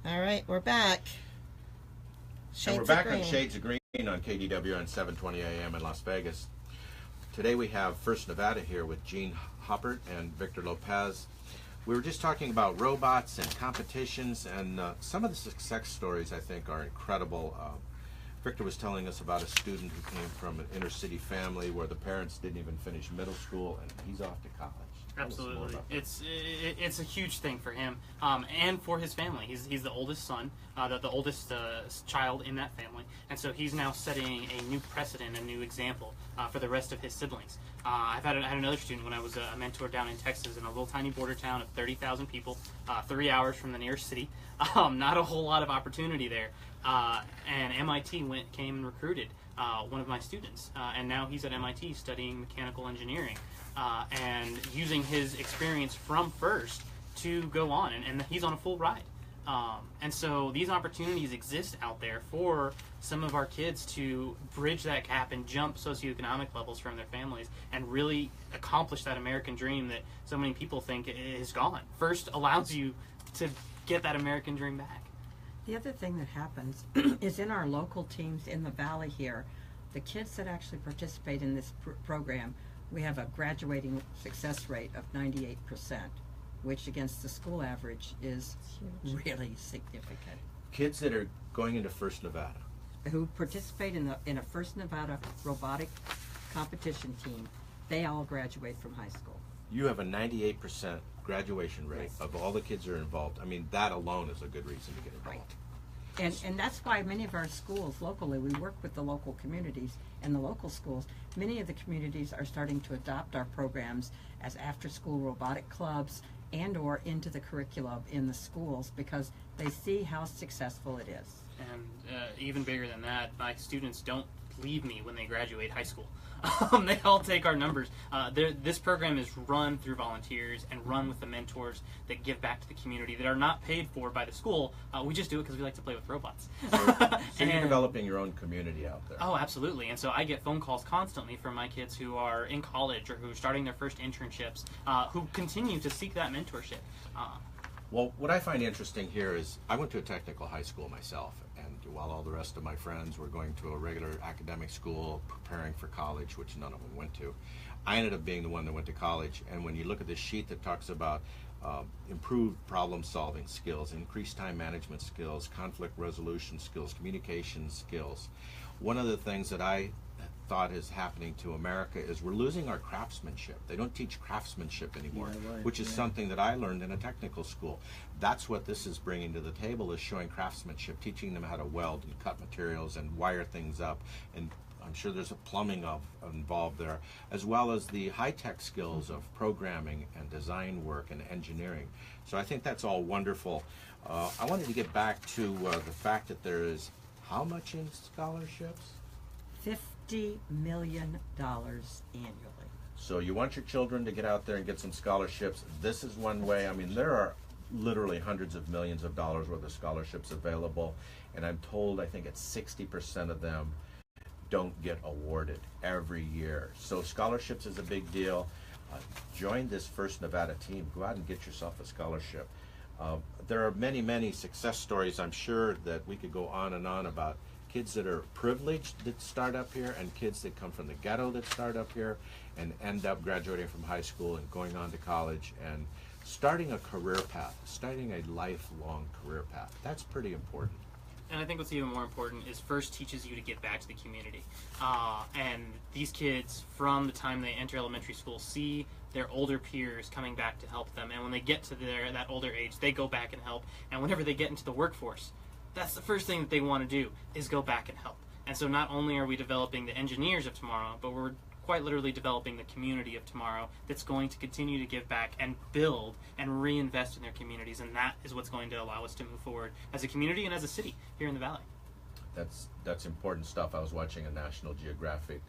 All right, we're back. And we're back on Shades of Green on KDWN 720 AM in Las Vegas. Today we have First Nevada here with Gene Hoppert and Victor Lopez. We were just talking about robots and competitions, and some of the success stories I think are incredible. Victor was telling us about a student who came from an inner city family where the parents didn't even finish middle school, and he's off to college. Absolutely, it's a huge thing for him and for his family. He's the oldest son, the oldest child in that family, and so he's now setting a new precedent, a new example for the rest of his siblings. I had another student when I was a mentor down in Texas in a little tiny border town of 30,000 people, 3 hours from the nearest city. Not a whole lot of opportunity there, and MIT came and recruited one of my students, and now he's at MIT studying mechanical engineering. And using his experience from FIRST to go on, and he's on a full ride. And so these opportunities exist out there for some of our kids to bridge that gap and jump socioeconomic levels from their families and really accomplish that American dream that so many people think is gone. FIRST allows you to get that American dream back. The other thing that happens is in our local teams in the Valley here, the kids that actually participate in this program, we have a graduating success rate of 98%, which against the school average is really significant. Kids that are going into First Nevada, who participate in a First Nevada robotic competition team, they all graduate from high school. you have a 98% graduation rate of all the kids that are involved. I mean, that alone is a good reason to get involved. Right. And that's why many of our schools locally, we work with the local communities and the local schools. Many of the communities are starting to adopt our programs as after-school robotic clubs and or into the curriculum in the schools because they see how successful it is. And even bigger than that, my students don't leave me when they graduate high school. They all take our numbers. This program is run through volunteers and run with the mentors that give back to the community that are not paid for by the school. We just do it because we like to play with robots. So you're developing your own community out there. Oh, absolutely. And so I get phone calls constantly from my kids who are in college or who are starting their first internships, who continue to seek that mentorship. Well, what I find interesting here is I went to a technical high school myself, and while all the rest of my friends were going to a regular academic school, preparing for college, which none of them went to, I ended up being the one that went to college. And when you look at this sheet that talks about improved problem-solving skills, increased time management skills, conflict resolution skills, communication skills, one of the things that I thought is happening to America is we're losing our craftsmanship. They don't teach craftsmanship anymore, which is something that I learned in a technical school. That's what this is bringing to the table, is showing craftsmanship, teaching them how to weld and cut materials and wire things up. And I'm sure there's a plumbing involved there, as well as the high-tech skills of programming and design work and engineering. So I think that's all wonderful. I wanted to get back to the fact that there is how much in scholarships? $50 million annually. So you want your children to get out there and get some scholarships. This is one way. I mean, there are literally hundreds of millions of dollars worth of scholarships available, and I'm told I think it's 60% of them don't get awarded every year. So scholarships is a big deal. Join this First Nevada team. Go out and get yourself a scholarship. There are many, many success stories, I'm sure, that we could go on and on about kids that are privileged that start up here and kids that come from the ghetto that start up here and end up graduating from high school and going on to college and starting a career path, starting a lifelong career path. That's pretty important. And I think what's even more important is FIRST teaches you to give back to the community. And these kids, from the time they enter elementary school, see their older peers coming back to help them. And when they get to that older age, they go back and help. And whenever they get into the workforce, that's the first thing that they want to do, is go back and help. And so not only are we developing the engineers of tomorrow, but we're quite literally developing the community of tomorrow that's going to continue to give back and build and reinvest in their communities. And that is what's going to allow us to move forward as a community and as a city here in the Valley. That's important stuff. I was watching a National Geographic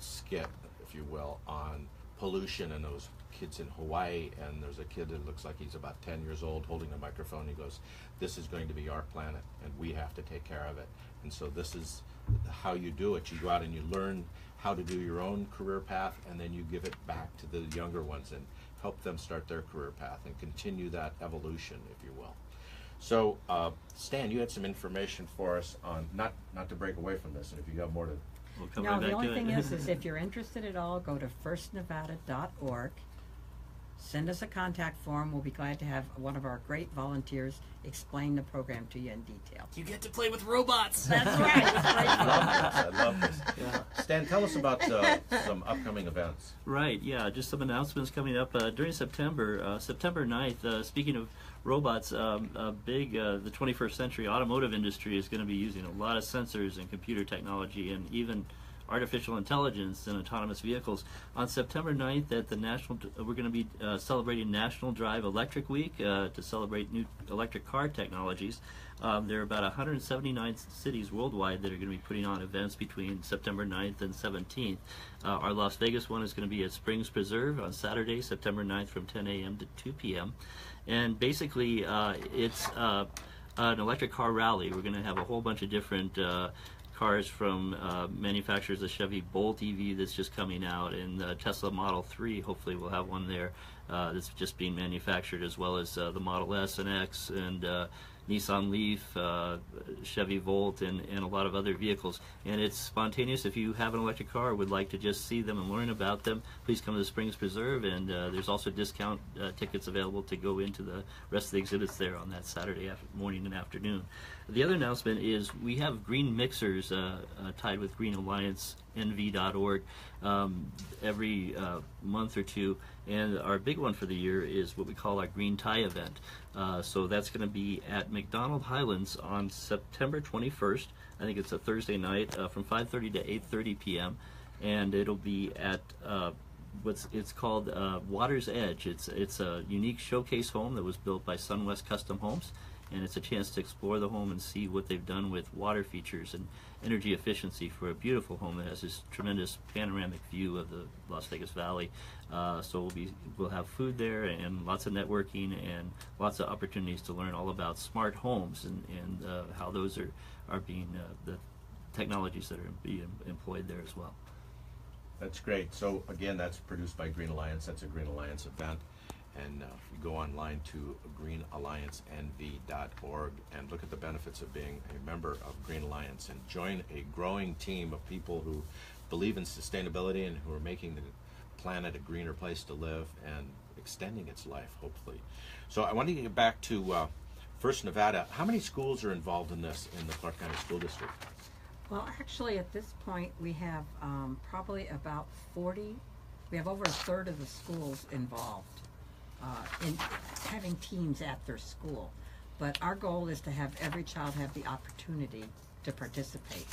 skit, if you will, on pollution and those kids in Hawaii, and there's a kid that looks like he's about 10 years old holding a microphone. He goes, "This is going to be our planet and we have to take care of it." And so this is how you do it. You go out and you learn how to do your own career path, and then you give it back to the younger ones and help them start their career path and continue that evolution, if you will. So, Stan, you had some information for us on, not to break away from this, and if you have more to, We'll come No, right the back only to it. thing is if you're interested at all, go to firstnevada.org. Send us a contact form. We'll be glad to have one of our great volunteers explain the program to you in detail. You get to play with robots. That's right. I love this. Yeah. Stan, tell us about some upcoming events. Right, yeah, just some announcements coming up during September. September 9th, speaking of robots, the 21st century automotive industry is going to be using a lot of sensors and computer technology and even artificial intelligence and autonomous vehicles. On September 9th, at the we're going to be celebrating National Drive Electric Week to celebrate new electric car technologies. There are about 179 cities worldwide that are going to be putting on events between September 9th and 17th. Our Las Vegas one is going to be at Springs Preserve on Saturday, September 9th from 10 a.m. to 2 p.m. And basically, it's an electric car rally. We're going to have a whole bunch of different cars from manufacturers, the Chevy Bolt EV that's just coming out, and the Tesla Model 3, hopefully we'll have one there that's just being manufactured, as well as the Model S and X and Nissan Leaf, Chevy Volt, and a lot of other vehicles. And it's spontaneous. If you have an electric car or would like to just see them and learn about them, please come to the Springs Preserve, and there's also discount tickets available to go into the rest of the exhibits there on that Saturday morning and afternoon. The other announcement is we have green mixers tied with greenalliancenv.org every month or two, and our big one for the year is what we call our Green Tie event. So that's going to be at McDonald Highlands on September 21st. I think it's a Thursday night from 5:30 to 8:30 p.m. and it'll be at it's called Water's Edge. It's a unique showcase home that was built by SunWest Custom Homes, and it's a chance to explore the home and see what they've done with water features and energy efficiency for a beautiful home that has this tremendous panoramic view of the Las Vegas Valley. So we'll have food there and lots of networking and lots of opportunities to learn all about smart homes and how those are being the technologies that are being employed there as well. That's great. So again, that's produced by Green Alliance. That's a Green Alliance event. And you go online to greenalliancenv.org and look at the benefits of being a member of Green Alliance and join a growing team of people who believe in sustainability and who are making the planet a greener place to live and extending its life, hopefully. So I want to get back to First Nevada. How many schools are involved in this in the Clark County School District? Well, actually, at this point, we have probably about 40. We have over a third of the schools involved in having teams at their school. But our goal is to have every child have the opportunity to participate.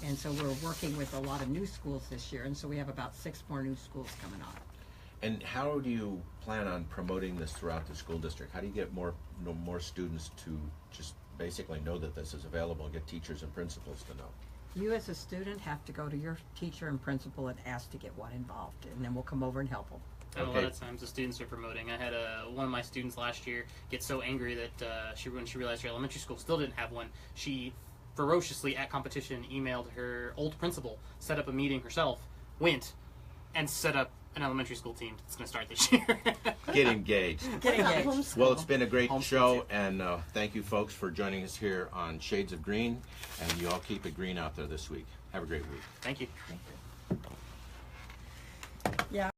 And so we're working with a lot of new schools this year, and so we have about 6 more new schools coming on. And how do you plan on promoting this throughout the school district? How do you get more students to just basically know that this is available and get teachers and principals to know? You as a student have to go to your teacher and principal and ask to get one involved, and then we'll come over and help them. And a lot of times the students are promoting. I had one of my students last year get so angry that when she realized her elementary school still didn't have one, she ferociously at competition emailed her old principal, set up a meeting herself, went, and set up an elementary school team that's going to start this year. Get engaged. Get engaged. Well, it's been a great show, and thank you folks for joining us here on Shades of Green, and you all keep it green out there this week. Have a great week. Thank you. Thank you.